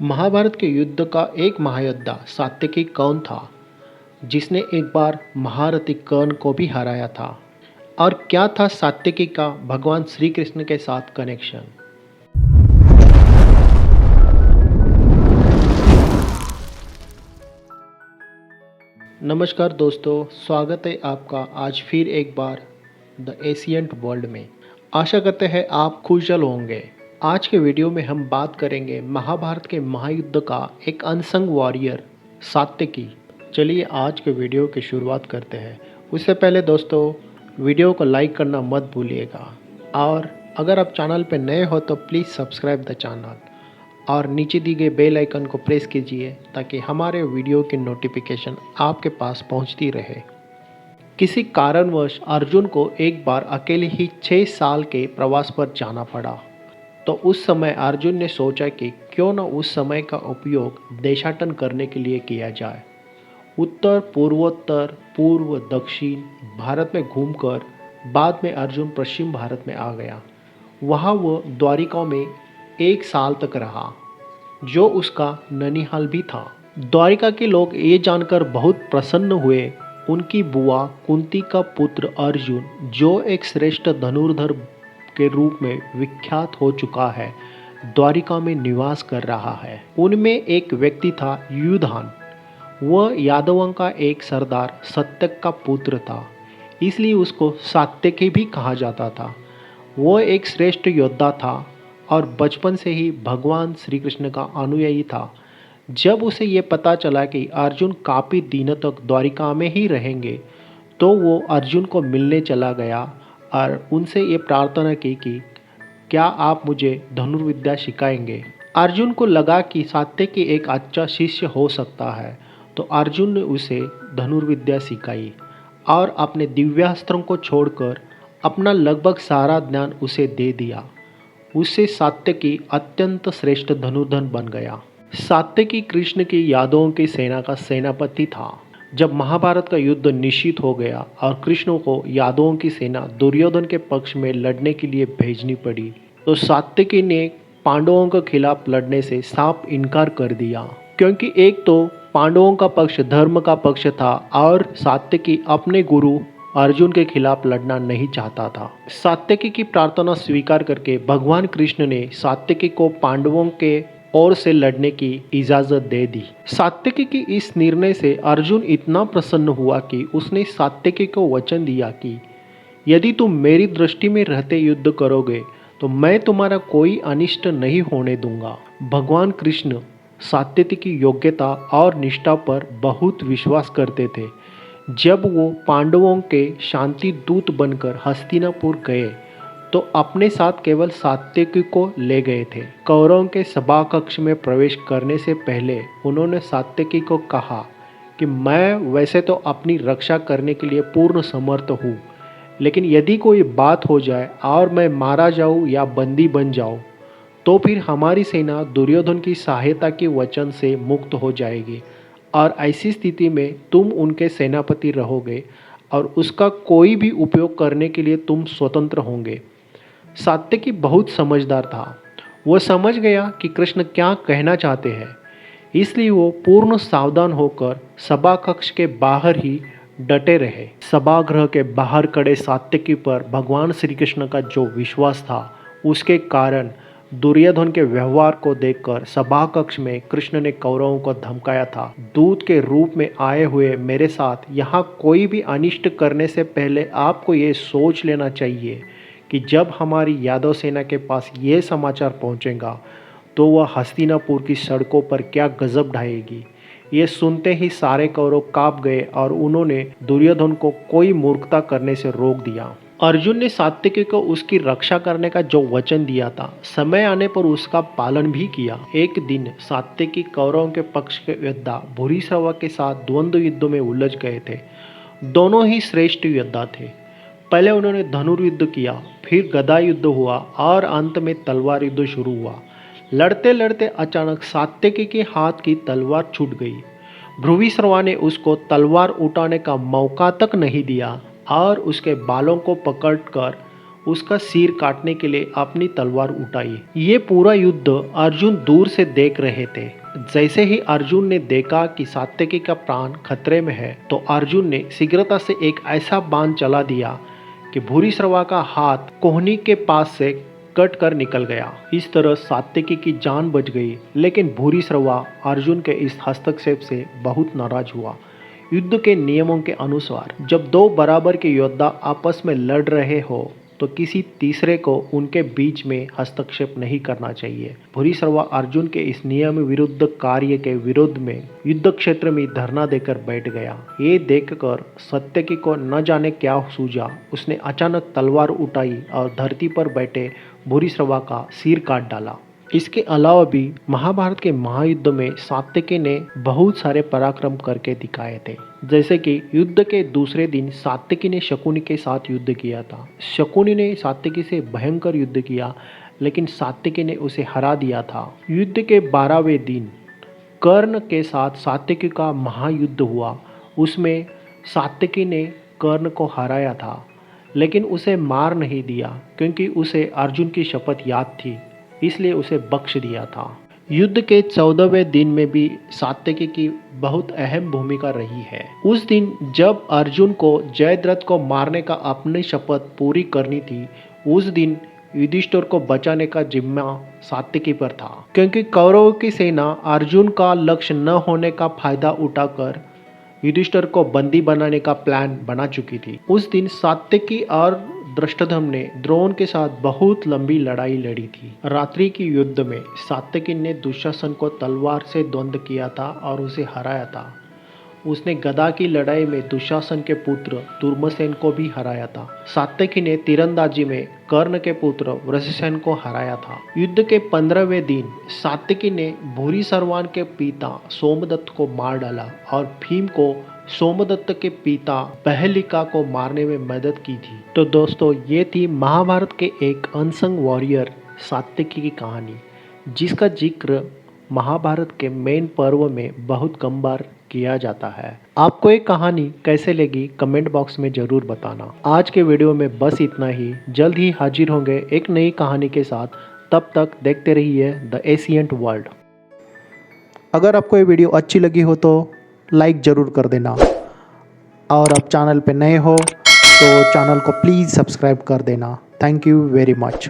महाभारत के युद्ध का एक महायोद्धा सात्यकी कौन था जिसने एक बार महारथी कर्ण को भी हराया था। और क्या था सात्यकी का भगवान श्री कृष्ण के साथ कनेक्शन। नमस्कार दोस्तों, स्वागत है आपका आज फिर एक बार द एशियंट वर्ल्ड में। आशा करते हैं आप खुशहाल होंगे। आज के वीडियो में हम बात करेंगे महाभारत के महायुद्ध का एक अनसंग वॉरियर सात्यकी। चलिए आज के वीडियो की शुरुआत करते हैं। उससे पहले दोस्तों वीडियो को लाइक करना मत भूलिएगा, और अगर आप चैनल पर नए हो तो प्लीज़ सब्सक्राइब द चैनल और नीचे दी गए बेल आइकन को प्रेस कीजिए ताकि हमारे वीडियो की नोटिफिकेशन आपके पास पहुंचती रहे। किसी कारणवश अर्जुन को एक बार अकेले ही 6 साल के प्रवास पर जाना पड़ा। तो उस समय अर्जुन ने सोचा कि क्यों न उस समय का उपयोग देशाटन करने के लिए किया जाए। उत्तर पूर्वोत्तर पूर्व दक्षिण भारत में घूमकर बाद में अर्जुन पश्चिम भारत में आ गया। वहाँ वो द्वारिका में 1 साल तक रहा, जो उसका ननिहाल भी था। द्वारिका के लोग ये जानकर बहुत प्रसन्न हुए। उनकी बुआ कुंती का पुत्र अर्जुन, जो एक श्रेष्ठ धनुर्धर के रूप में विख्यात हो चुका है, द्वारिका में निवास कर रहा है। उनमें एक व्यक्ति था युधान। वह यादवों का एक सरदार सत्यक का पुत्र था, इसलिए उसको सात्यकी भी कहा जाता था। वह एक श्रेष्ठ योद्धा था और बचपन से ही भगवान श्री कृष्ण का अनुयायी था। जब उसे ये पता चला कि अर्जुन काफ़ी दिनों तक द्वारिका में ही रहेंगे, तो वो अर्जुन को मिलने चला गया और उनसे ये प्रार्थना की कि क्या आप मुझे धनुर्विद्या सिखाएंगे। अर्जुन को लगा कि सात्यकी एक अच्छा शिष्य हो सकता है, तो अर्जुन ने उसे धनुर्विद्या सिखाई और अपने दिव्यास्त्रों को छोड़कर अपना लगभग सारा ज्ञान उसे दे दिया। उससे सात्यकी अत्यंत श्रेष्ठ धनुर्धर बन गया। सात्यकी कृष्ण की यादवों की सेना का सेनापति था। जब महाभारत का युद्ध निश्चित हो गया और कृष्ण को यादवों की सेना दुर्योधन के पक्ष में लड़ने के लिए भेजनी पड़ी, तो सात्यकी ने पांडवों के खिलाफ लड़ने से साफ इनकार कर दिया, क्योंकि एक तो पांडवों का पक्ष धर्म का पक्ष था और सात्यकी अपने गुरु अर्जुन के खिलाफ लड़ना नहीं चाहता था। सात्यकी की प्रार्थना स्वीकार करके भगवान कृष्ण ने सात्यकी को पांडवों के ओर से लड़ने की इजाजत दे दी। सात्यकी की इस निर्णय से अर्जुन इतना प्रसन्न हुआ कि उसने सात्यकी को वचन दिया कि यदि तुम मेरी दृष्टि में रहते युद्ध करोगे तो मैं तुम्हारा कोई अनिष्ट नहीं होने दूंगा। भगवान कृष्ण सात्यकी की योग्यता और निष्ठा पर बहुत विश्वास करते थे। जब वो पांडवों के शांति दूत बनकर हस्तिनापुर गए तो अपने साथ केवल सात्यकी को ले गए थे। कौरवों के सभा कक्ष में प्रवेश करने से पहले उन्होंने सात्यकी को कहा कि मैं वैसे तो अपनी रक्षा करने के लिए पूर्ण समर्थ हूँ, लेकिन यदि कोई बात हो जाए और मैं मारा जाऊँ या बंदी बन जाऊँ, तो फिर हमारी सेना दुर्योधन की सहायता के वचन से मुक्त हो जाएगी और ऐसी स्थिति में तुम उनके सेनापति रहोगे और उसका कोई भी उपयोग करने के लिए तुम स्वतंत्र होंगे। सात्यकी बहुत समझदार था। वह समझ गया कि कृष्ण क्या कहना चाहते हैं, इसलिए वो पूर्ण सावधान होकर सभा कक्ष के बाहर ही डटे रहे। सभागृह के बाहर खड़े सात्यकी पर भगवान श्री कृष्ण का जो विश्वास था, उसके कारण दुर्योधन के व्यवहार को देखकर सभा कक्ष में कृष्ण ने कौरवों को धमकाया था। दूत के रूप में आए हुए मेरे साथ यहाँ कोई भी अनिष्ट करने से पहले आपको ये सोच लेना चाहिए कि जब हमारी यादव सेना के पास ये समाचार पहुँचेगा तो वह हस्तिनापुर की सड़कों पर क्या गजब ढाएगी। ये सुनते ही सारे कौरव काँप गए और उन्होंने दुर्योधन को कोई मूर्खता करने से रोक दिया। अर्जुन ने सात्यकी को उसकी रक्षा करने का जो वचन दिया था, समय आने पर उसका पालन भी किया। एक दिन सात्यकी कौरवों के पक्ष के योद्धा भूरिश्रवा के साथ द्वंद्व युद्ध में उलझ गए थे। दोनों ही श्रेष्ठ योद्धा थे। पहले उन्होंने धनुर्युद्ध किया, फिर गदा युद्ध हुआ और अंत में तलवार युद्ध शुरू हुआ। लड़ते लड़ते अचानक सात्यकी के हाथ की तलवार छूट गई। भूरिश्रवा ने उसको तलवार उठाने का मौका तक नहीं दिया और उसके बालों को पकड़कर उसका सिर काटने के लिए अपनी तलवार उठाई। ये पूरा युद्ध अर्जुन दूर से देख रहे थे। जैसे ही अर्जुन ने देखा कि सात्यकी का प्राण खतरे में है तो अर्जुन ने शीघ्रता से एक ऐसा बाण चला दिया कि भूरिश्रवा का हाथ कोहनी के पास से कट कर निकल गया। इस तरह सात्यकी की जान बच गई, लेकिन भूरिश्रवा अर्जुन के इस हस्तक्षेप से बहुत नाराज हुआ। युद्ध के नियमों के अनुसार जब दो बराबर के योद्धा आपस में लड़ रहे हो तो किसी तीसरे को उनके बीच में हस्तक्षेप नहीं करना चाहिए। भूरिश्रवा अर्जुन के इस नियम विरुद्ध कार्य के विरोध में युद्ध क्षेत्र में धरना देकर बैठ गया। ये देखकर सात्यकी को न जाने क्या सूझा। उसने अचानक तलवार उठाई और धरती पर बैठे भूरिश्रवा का सिर काट डाला। इसके अलावा भी महाभारत के महायुद्ध में सात्यकी ने बहुत सारे पराक्रम करके दिखाए थे। जैसे कि युद्ध के दूसरे दिन सात्यकी ने शकुनी के साथ युद्ध किया था। शकुनी ने सात्यकी से भयंकर युद्ध किया, लेकिन सात्यकी ने उसे हरा दिया था। युद्ध के 12वें दिन कर्ण के साथ सात्यकी का महायुद्ध हुआ। उसमें सात्यकी ने कर्ण को हराया था, लेकिन उसे मार नहीं दिया क्योंकि उसे अर्जुन की शपथ याद थी, इसलिए उसे बख्श दिया था। युद्ध के 14वें दिन में भी सात्यकी की बहुत अहम भूमिका रही है। उस दिन जब अर्जुन को जयद्रथ को मारने का अपनी शपथ पूरी करनी थी, उस दिन युधिष्ठिर को बचाने का जिम्मा सात्यकी पर था, क्योंकि कौरवों की सेना अर्जुन का लक्ष्य न होने का फायदा उठाकर युधिष्ठिर को बंदी बनाने का प्लान बना चुकी थी। उस दिन सात्यकी और धृष्टद्युम्न ने द्रोण के साथ बहुत लंबी लड़ाई लड़ी थी। रात्रि की युद्ध में सात्यकी ने दुशासन को तलवार से द्वंद्व किया था और उसे हराया था। उसने गदा की लड़ाई में दुशासन के पुत्र दुर्मसेन को भी हराया था। सात्यकी ने तीरंदाजी में कर्ण के पुत्र वृषसेन को हराया था। युद्ध के 15वें दिन सात्यकी ने भूरिश्रवा के पिता सोमदत्त को मार डाला और भीम को सोमदत्त के पिता प्रहलिका को मारने में मदद की थी। तो दोस्तों, ये थी महाभारत के एक अनसंग वॉरियर सात्यकी की कहानी, जिसका जिक्र महाभारत के मेन पर्व में बहुत कम बार किया जाता है। आपको ये कहानी कैसे लगी कमेंट बॉक्स में ज़रूर बताना। आज के वीडियो में बस इतना ही। जल्द ही हाजिर होंगे एक नई कहानी के साथ। तब तक देखते रहिए द एशियंट वर्ल्ड। अगर आपको ये वीडियो अच्छी लगी हो तो लाइक ज़रूर कर देना, और आप चैनल पे नए हो तो चैनल को प्लीज़ सब्सक्राइब कर देना। Thank you very much.